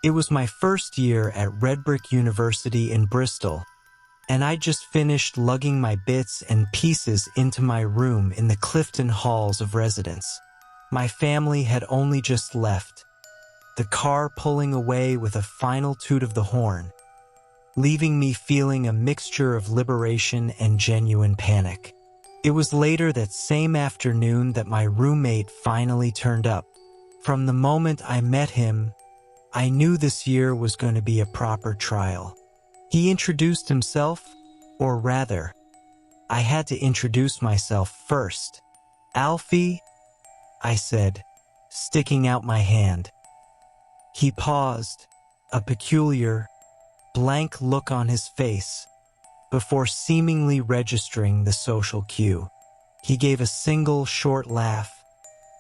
It was my first year at Red Brick University in Bristol, and I just finished lugging my bits and pieces into my room in the Clifton Halls of residence. My family had only just left, the car pulling away with a final toot of the horn, leaving me feeling a mixture of liberation and genuine panic. It was later that same afternoon that my roommate finally turned up. From the moment I met him, I knew this year was going to be a proper trial. He introduced himself, or rather, I had to introduce myself first. "Alfie," I said, sticking out my hand. He paused, a peculiar, blank look on his face, before seemingly registering the social cue. He gave a single short laugh,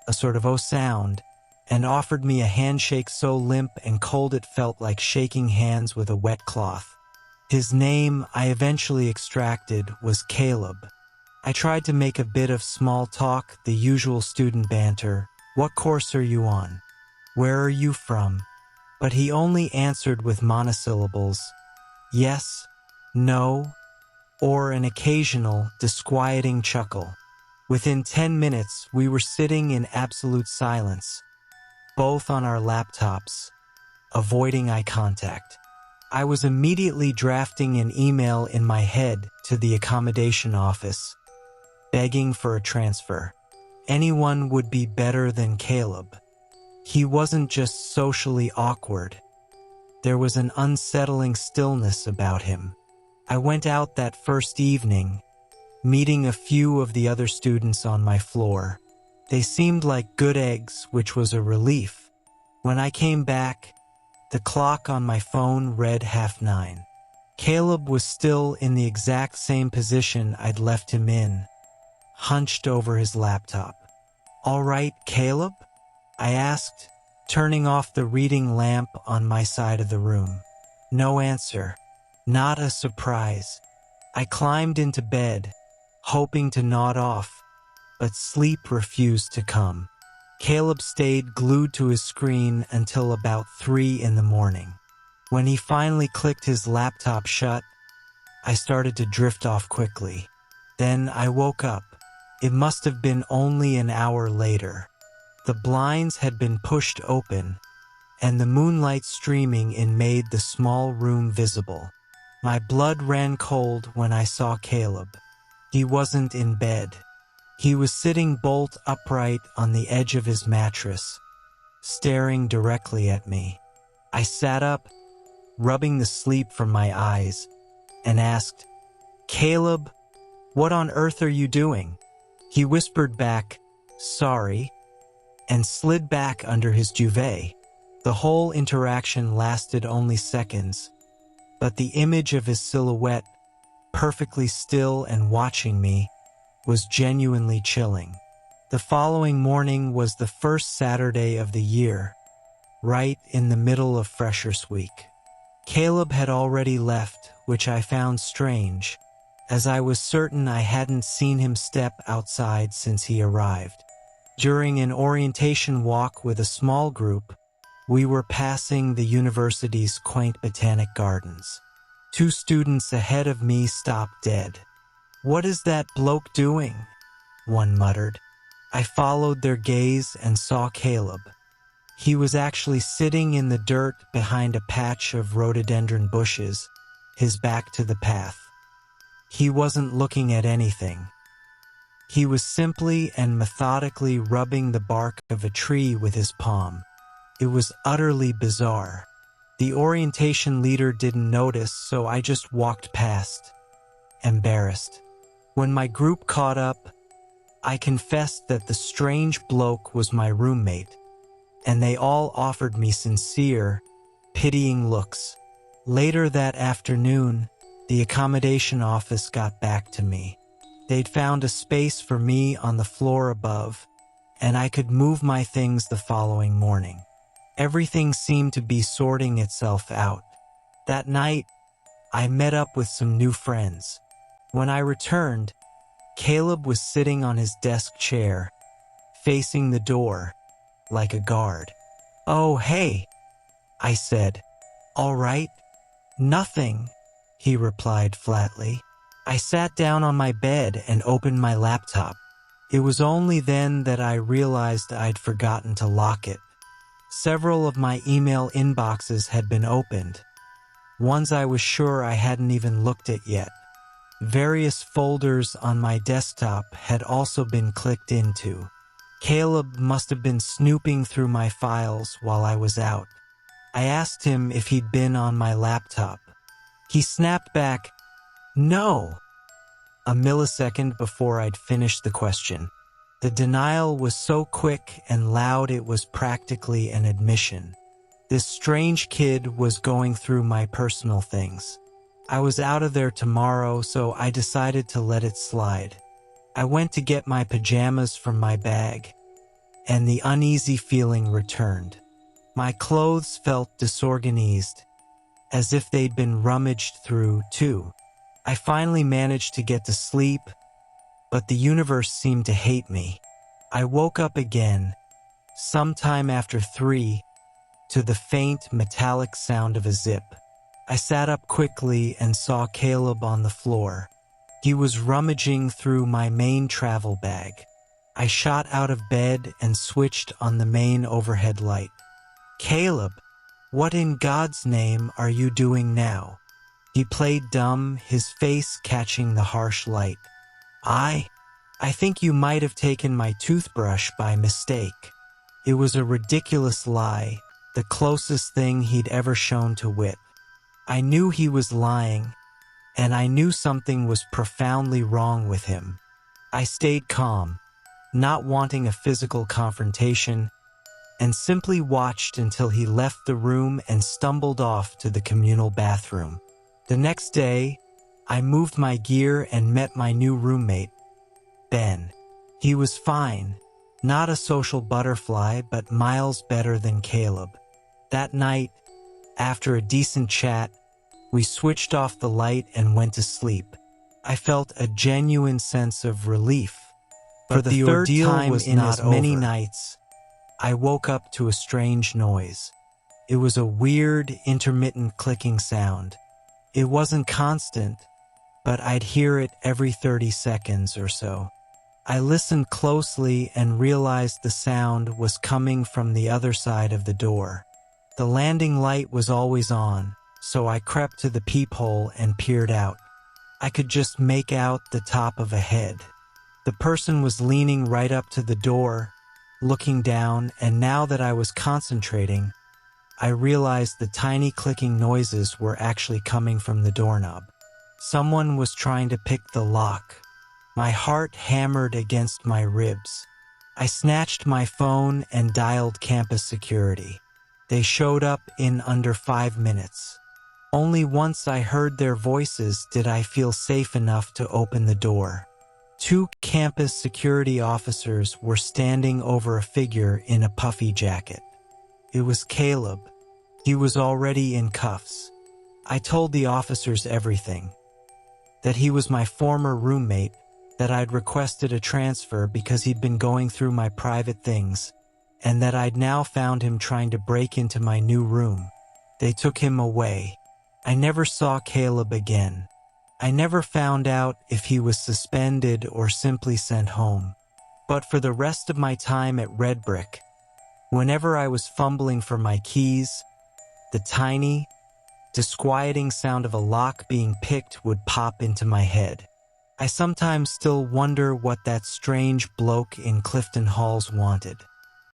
a sort of "oh" sound, and offered me a handshake so limp and cold it felt like shaking hands with a wet cloth. His name, I eventually extracted, was Caleb. I tried to make a bit of small talk, the usual student banter. "What course are you on? Where are you from?" But he only answered with monosyllables, yes, no, or an occasional, disquieting chuckle. Within 10 minutes, we were sitting in absolute silence, both on our laptops, avoiding eye contact. I was immediately drafting an email in my head to the accommodation office, begging for a transfer. Anyone would be better than Caleb. He wasn't just socially awkward. There was an unsettling stillness about him. I went out that first evening, meeting a few of the other students on my floor. They seemed like good eggs, which was a relief. When I came back, the clock on my phone read 9:30. Caleb was still in the exact same position I'd left him in, hunched over his laptop. "All right, Caleb?" I asked, turning off the reading lamp on my side of the room. No answer. Not a surprise. I climbed into bed, hoping to nod off, but sleep refused to come. Caleb stayed glued to his screen until about 3 in the morning. When he finally clicked his laptop shut, I started to drift off quickly. Then I woke up. It must have been only an hour later. The blinds had been pushed open, and the moonlight streaming in made the small room visible. My blood ran cold when I saw Caleb. He wasn't in bed. He was sitting bolt upright on the edge of his mattress, staring directly at me. I sat up, rubbing the sleep from my eyes, and asked, "Caleb, what on earth are you doing?" He whispered back, "Sorry," and slid back under his duvet. The whole interaction lasted only seconds, but the image of his silhouette, perfectly still and watching me, was genuinely chilling. The following morning was the first Saturday of the year, right in the middle of Freshers' Week. Caleb had already left, which I found strange, as I was certain I hadn't seen him step outside since he arrived. During an orientation walk with a small group, we were passing the university's quaint botanic gardens. 2 students ahead of me stopped dead. "What is that bloke doing?" one muttered. I followed their gaze and saw Caleb. He was actually sitting in the dirt behind a patch of rhododendron bushes, his back to the path. He wasn't looking at anything. He was simply and methodically rubbing the bark of a tree with his palm. It was utterly bizarre. The orientation leader didn't notice, so I just walked past, embarrassed. When my group caught up, I confessed that the strange bloke was my roommate, and they all offered me sincere, pitying looks. Later that afternoon, the accommodation office got back to me. They'd found a space for me on the floor above, and I could move my things the following morning. Everything seemed to be sorting itself out. That night, I met up with some new friends. When I returned, Caleb was sitting on his desk chair, facing the door, like a guard. "Oh, hey," I said. "All right." "Nothing," he replied flatly. I sat down on my bed and opened my laptop. It was only then that I realized I'd forgotten to lock it. Several of my email inboxes had been opened, ones I was sure I hadn't even looked at yet. Various folders on my desktop had also been clicked into. Caleb must have been snooping through my files while I was out. I asked him if he'd been on my laptop. He snapped back, "No," a millisecond before I'd finished the question. The denial was so quick and loud it was practically an admission. This strange kid was going through my personal things. I was out of there tomorrow, so I decided to let it slide. I went to get my pajamas from my bag, and the uneasy feeling returned. My clothes felt disorganized, as if they'd been rummaged through, too. I finally managed to get to sleep, but the universe seemed to hate me. I woke up again, sometime after 3, to the faint metallic sound of a zip. I sat up quickly and saw Caleb on the floor. He was rummaging through my main travel bag. I shot out of bed and switched on the main overhead light. "Caleb, what in God's name are you doing now?" He played dumb, his face catching the harsh light. I think you might have taken my toothbrush by mistake." It was a ridiculous lie, the closest thing he'd ever shown to wit. I knew he was lying, and I knew something was profoundly wrong with him. I stayed calm, not wanting a physical confrontation, and simply watched until he left the room and stumbled off to the communal bathroom. The next day, I moved my gear and met my new roommate, Ben. He was fine, not a social butterfly, but miles better than Caleb. That night, after a decent chat, we switched off the light and went to sleep. I felt a genuine sense of relief. But the third time was in as many nights, I woke up to a strange noise. It was a weird, intermittent clicking sound. It wasn't constant, but I'd hear it every 30 seconds or so. I listened closely and realized the sound was coming from the other side of the door. The landing light was always on, so I crept to the peephole and peered out. I could just make out the top of a head. The person was leaning right up to the door, looking down, and now that I was concentrating, I realized the tiny clicking noises were actually coming from the doorknob. Someone was trying to pick the lock. My heart hammered against my ribs. I snatched my phone and dialed campus security. They showed up in under 5 minutes. Only once I heard their voices did I feel safe enough to open the door. 2 campus security officers were standing over a figure in a puffy jacket. It was Caleb. He was already in cuffs. I told the officers everything. That he was my former roommate, that I'd requested a transfer because he'd been going through my private things, and that I'd now found him trying to break into my new room. They took him away. I never saw Caleb again. I never found out if he was suspended or simply sent home. But for the rest of my time at Red Brick, whenever I was fumbling for my keys, the tiny, disquieting sound of a lock being picked would pop into my head. I sometimes still wonder what that strange bloke in Clifton Halls wanted.